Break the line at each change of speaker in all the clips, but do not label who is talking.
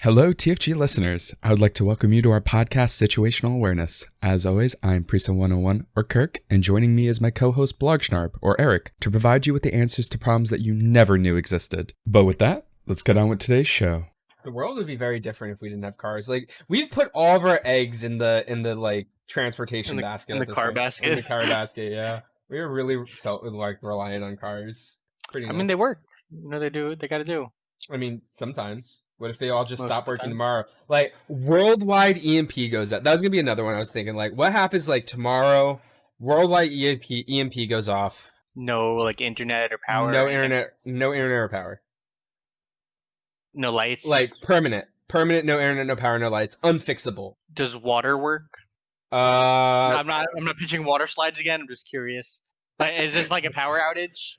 Hello, TFG listeners. I would like to welcome you to our podcast, Situational Awareness. As always, I'm Prisa101, or Kirk, and joining me is my co-host, Blogschnarp, or Eric, to provide you with the answers to problems that you never knew existed. But with that, let's get on with today's show.
The world would be very different if we didn't have cars. Like, we've put all of our eggs in the like transportation basket.
In the car basket.
In the car basket, yeah. We were really reliant on cars. Pretty nuts.
I mean, they work. You know, they do what they got to do.
I mean, sometimes. What if they all just stop working tomorrow? Like, worldwide EMP goes out. That was going to be another one I was thinking. Like, what happens, like, tomorrow, worldwide EMP goes off.
No, like, internet or power.
No internet or power.
No lights.
Like, permanent, no internet, no power, no lights. Unfixable.
Does water work? I'm not pitching water slides again. I'm just curious. Like, is this like a power outage?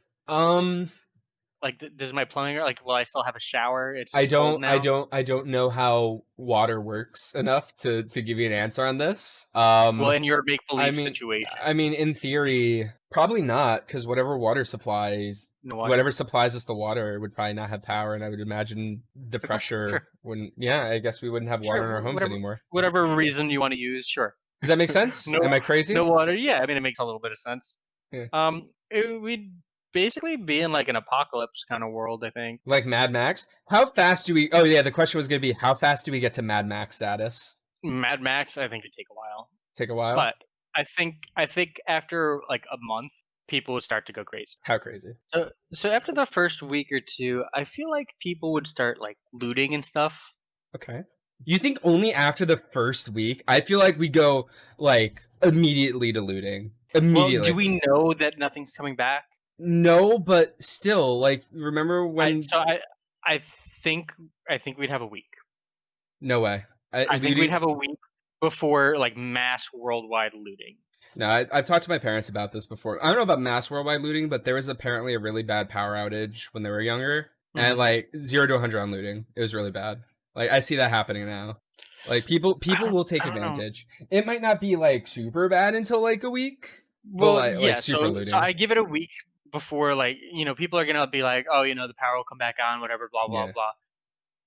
Like, does my plumbing, like, will I still have a shower?
I don't know how water works enough to give you an answer on this.
Well, in your make-believe situation.
I mean, in theory, probably not, because whatever supplies us the water would probably not have power, and I would imagine the pressure wouldn't. Yeah, I guess we wouldn't have water in our homes anymore.
Whatever reason you want to use, sure.
Does that make sense? Am I crazy?
No water, yeah. I mean, it makes a little bit of sense.
Yeah.
We'd basically be in like an apocalypse kind of world, I think.
Like Mad Max? How fast do we... Oh, yeah, the question was going to be, how fast do we get to Mad Max status?
Mad Max, I think it'd take a while.
Take a while?
But I think after like a month, people would start to go crazy.
How crazy?
So after the first week or two, I feel like people would start like looting and stuff.
Okay. You think only after the first week? I feel like we go like immediately to looting. Immediately.
Well, do we know that nothing's coming back?
No, but still, like, remember when?
I think we'd have a week.
No way.
I think we'd have a week before like mass worldwide looting.
No, I've talked to my parents about this before. I don't know about mass worldwide looting, but there was apparently a really bad power outage when they were younger, and like 0 to 100 on looting. It was really bad. Like, I see that happening now. Like, people will take advantage. It might not be like super bad until like a week.
Well,
like,
yeah.
looting.
So I give it a week before, like, you know, people are gonna be like, oh, you know, the power will come back on, whatever, blah blah blah.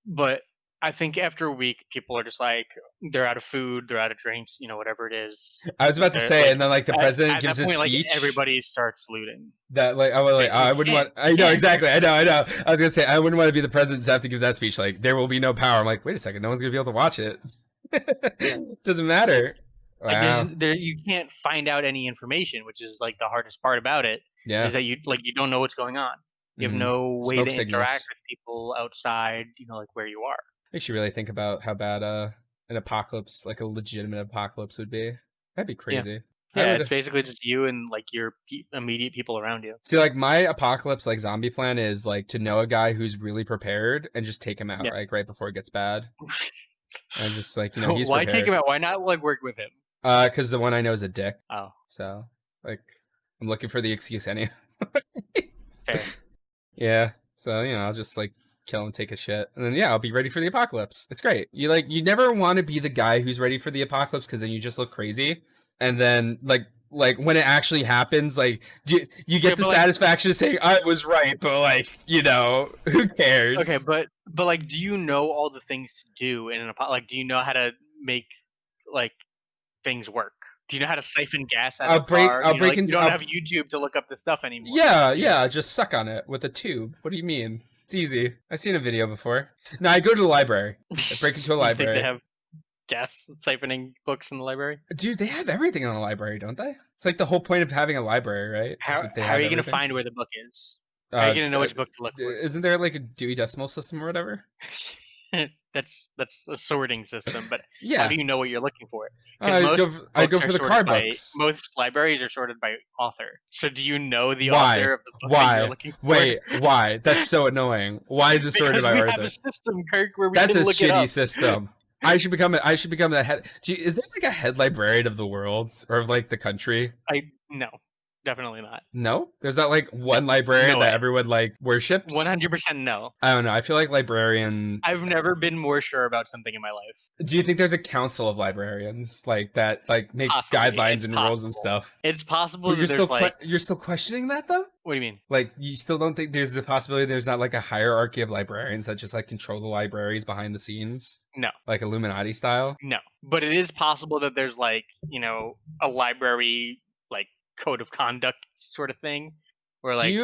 But I think after a week, people are just like, they're out of food, they're out of drinks, you know, whatever it is.
I was about to say, like, and then like the president gives his speech.
Like, everybody starts looting.
That like, I wouldn't want. I know exactly. I know. I was gonna say I wouldn't want to be the president to have to give that speech. Like, there will be no power. I'm like, wait a second, no one's gonna be able to watch it. Doesn't matter.
Wow. Like, you can't find out any information, which is like the hardest part about it.
Yeah.
Is that you don't know what's going on. You have no way to interact with people outside, you know, like where you are.
Makes you really think about how bad an apocalypse, like a legitimate apocalypse, would be. That'd be crazy.
Yeah, it's basically just you and like your immediate people around you.
See, like my apocalypse, like zombie plan is like to know a guy who's really prepared and just take him out, like right before it gets bad. And just like, you know, he's
why
prepared.
Take him out? Why not like work with him?
Because the one I know is a dick.
Oh.
So, like, I'm looking for the excuse anyway.
Fair.
Yeah. So, you know, I'll just like kill and take a shit, and then I'll be ready for the apocalypse. It's great. You never want to be the guy who's ready for the apocalypse because then you just look crazy, and then like when it actually happens, like you get the satisfaction of saying I was right, but like, you know, who cares?
Okay, but like, do you know all the things to do in an apocalypse? Like, do you know how to make like things work? Do you know how to siphon gas out of a car? You don't have YouTube to look up the stuff anymore.
Yeah, just suck on it with a tube. What do you mean? It's easy. I've seen a video before. No, I go to the library. I break into a library.
Think they have gas siphoning books in the library?
Dude, they have everything in a library, don't they? It's like the whole point of having a library, right?
How are you going to find where the book is? How are you going to know which book to look for?
Isn't there like a Dewey Decimal System or whatever?
That's a sorting system, but
yeah.
How do you know what you're looking for?
I go for the card books.
Most libraries are sorted by author. So do you know the author of the book that you're looking for?
Wait, why? That's so annoying. Why is it sorted by author?
We have a system, Kirk, where we can look it up.
That's a shitty system. I should become the head. Is there like a head librarian of the world or of like the country?
No. definitely not.
No? There's not like one librarian that everyone like worships?
100% no.
I don't know. I feel like librarian...
I've never been more sure about something in my life.
Do you think there's a council of librarians like that like make guidelines and rules and stuff?
It's possible
But
that
you're still questioning that though?
What do you mean?
Like you still don't think there's a possibility there's not like a hierarchy of librarians that just like control the libraries behind the scenes?
No.
Like Illuminati style?
No. But it is possible that there's like, a library like code of conduct sort of thing. Where like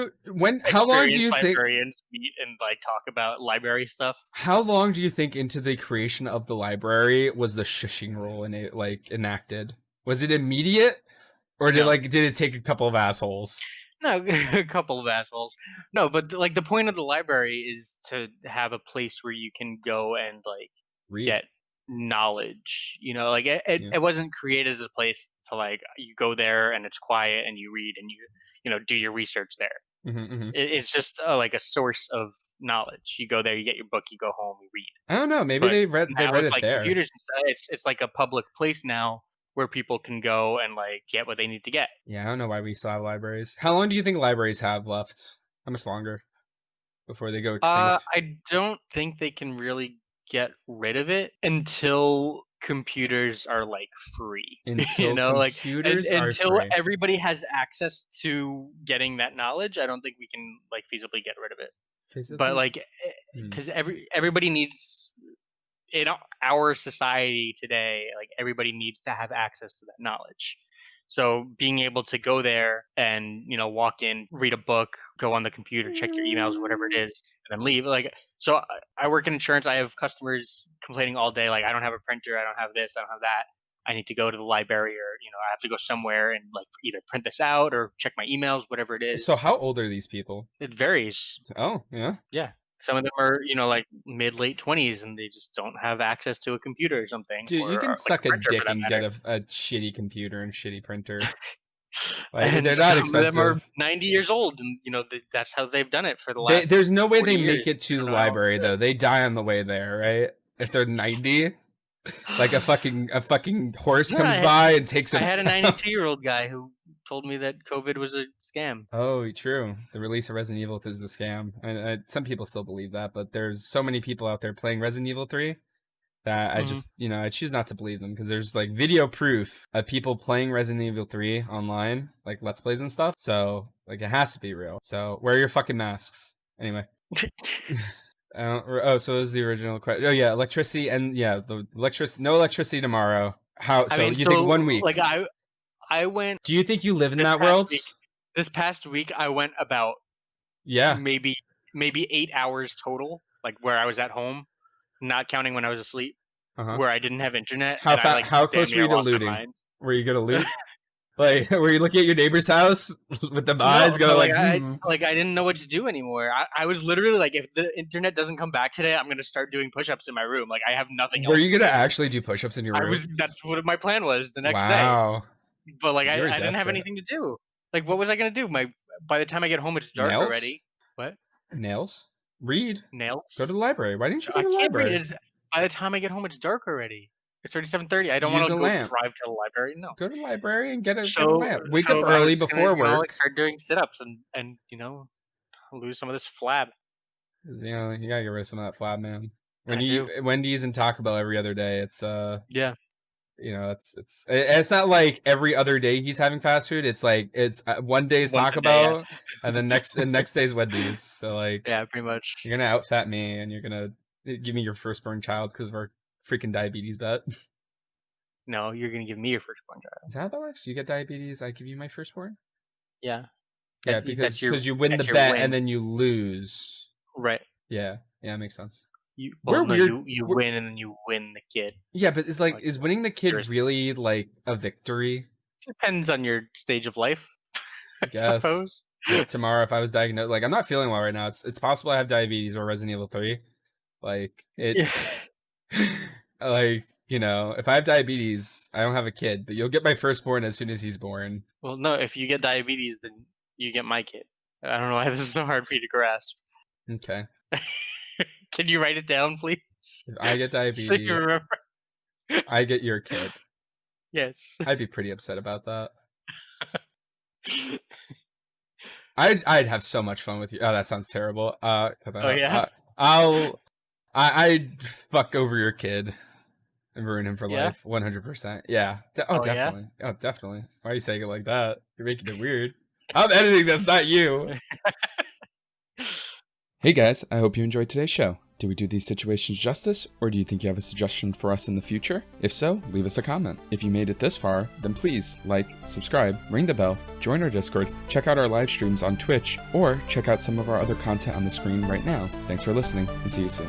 how long do you think
librarians meet and like talk about library stuff?
How long do you think into the creation of the library was the shushing rule enacted? Was it immediate, or did it take a couple of assholes?
No, a couple of assholes. No, but like the point of the library is to have a place where you can go and like
read.
Get knowledge. It wasn't created as a place to like you go there and it's quiet and you read and you do your research there.
Mm-hmm, mm-hmm.
It's just like a source of knowledge. You go there, you get your book, you go home, you read.
I don't know. Maybe they read it
like
there.
Computers and stuff, it's like a public place now where people can go and like get what they need to get.
Yeah, I don't know why we still have libraries. How long do you think libraries have left? How much longer before they go extinct?
I don't think they can really get rid of it until computers are like free.
Until
until everybody has access to getting that knowledge, I don't think we can like feasibly get rid of it.
Physically?
But like because everybody needs in our society today, like everybody needs to have access to that knowledge. So being able to go there and walk in, read a book, go on the computer, check your emails, whatever it is, and then leave. Like, so I work in insurance. I have customers complaining all day, like I don't have a printer, I don't have this, I don't have that. I need to go to the library, or I have to go somewhere and like either print this out or check my emails, whatever it is.
So how old are these people?
It varies.
Oh, yeah.
Yeah. Some of them are, like mid-late 20s, and they just don't have access to a computer or something.
Dude, you can suck a dick and get a shitty computer and shitty printer. And they're not expensive.
Some of them are 90 years old, and that's how they've done it for the last.
There's no way they make it to the library though. They die on the way there, right? If they're 90, like a fucking horse comes by and takes them.
I had a 92-year-old guy who told me that COVID was a scam.
Oh, true. The release of Resident Evil is a scam. And some people still believe that, but there's so many people out there playing Resident Evil 3 that I just, I choose not to believe them, because there's like video proof of people playing Resident Evil 3 online, like Let's Plays and stuff. So like it has to be real. So wear your fucking masks. Anyway. So it was the original question. Oh yeah, electricity and no electricity tomorrow. How? So you think 1 week?
Like I went.
Do you think you live in that world?
This past week, I went about maybe 8 hours total, like where I was at home, not counting when I was asleep, where I didn't have internet.
How close were you to looting? Were you gonna loot? Like, were you looking at your neighbor's house with the eyes going
I didn't know what to do anymore. I was literally like, if the internet doesn't come back today, I'm gonna start doing push-ups in my room. Like, I have nothing else.
Were you gonna actually do push-ups in your room?
That's what my plan was the next day. But like, I didn't have anything to do. Like, what was I gonna do? By the time I get home, it's dark already. What?
Nails? Read.
Nails?
Go to the library. Why didn't you go to the library?
By the time I get home, it's dark already. It's already 7:30. I don't want to drive to the library. No.
Go to the library and get a lamp. Wake up early before work.
Start doing sit-ups and lose some of this flab.
You gotta get rid of some of that flab, man. When you eat Wendy's and Taco Bell every other day, it's it's not like every other day he's having fast food. It's like one day's Taco Bell, and then next day's Wendy's. So like,
yeah, pretty much.
You're gonna out-fat me, and you're gonna give me your firstborn child because of our freaking diabetes bet.
No, you're gonna give me your firstborn child.
Is that how that works? You get diabetes, I give you my firstborn?
Yeah.
Yeah, because you win the bet and then you lose.
Right.
Yeah, makes sense.
You win and then you win the kid.
Yeah, but it's like is winning the kid seriously really like a victory?
Depends on your stage of life. I suppose.
Like, tomorrow, if I was diagnosed, like I'm not feeling well right now. It's possible I have diabetes or Resident Evil 3. Like it. Yeah. Like, if I have diabetes, I don't have a kid, but you'll get my firstborn as soon as he's born.
Well, no, if you get diabetes, then you get my kid. I don't know why this is so hard for you to grasp.
Okay.
Can you write it down, please?
If I get diabetes,
so you remember.
I get your kid.
Yes.
I'd be pretty upset about that. I'd have so much fun with you. Oh, that sounds terrible. Cut that
Oh
out.
yeah,
I'd fuck over your kid and ruin him for
Yeah?
life. 100%. Yeah.
Oh, yeah?
Definitely. Oh, definitely. Why are you saying it like that? You're making it weird. I'm editing. That's not you.
Hey guys, I hope you enjoyed today's show. Did we do these situations justice, or do you think you have a suggestion for us in the future? If so, leave us a comment. If you made it this far, then please like, subscribe, ring the bell, join our Discord, check out our live streams on Twitch, or check out some of our other content on the screen right now. Thanks for listening, and see you soon.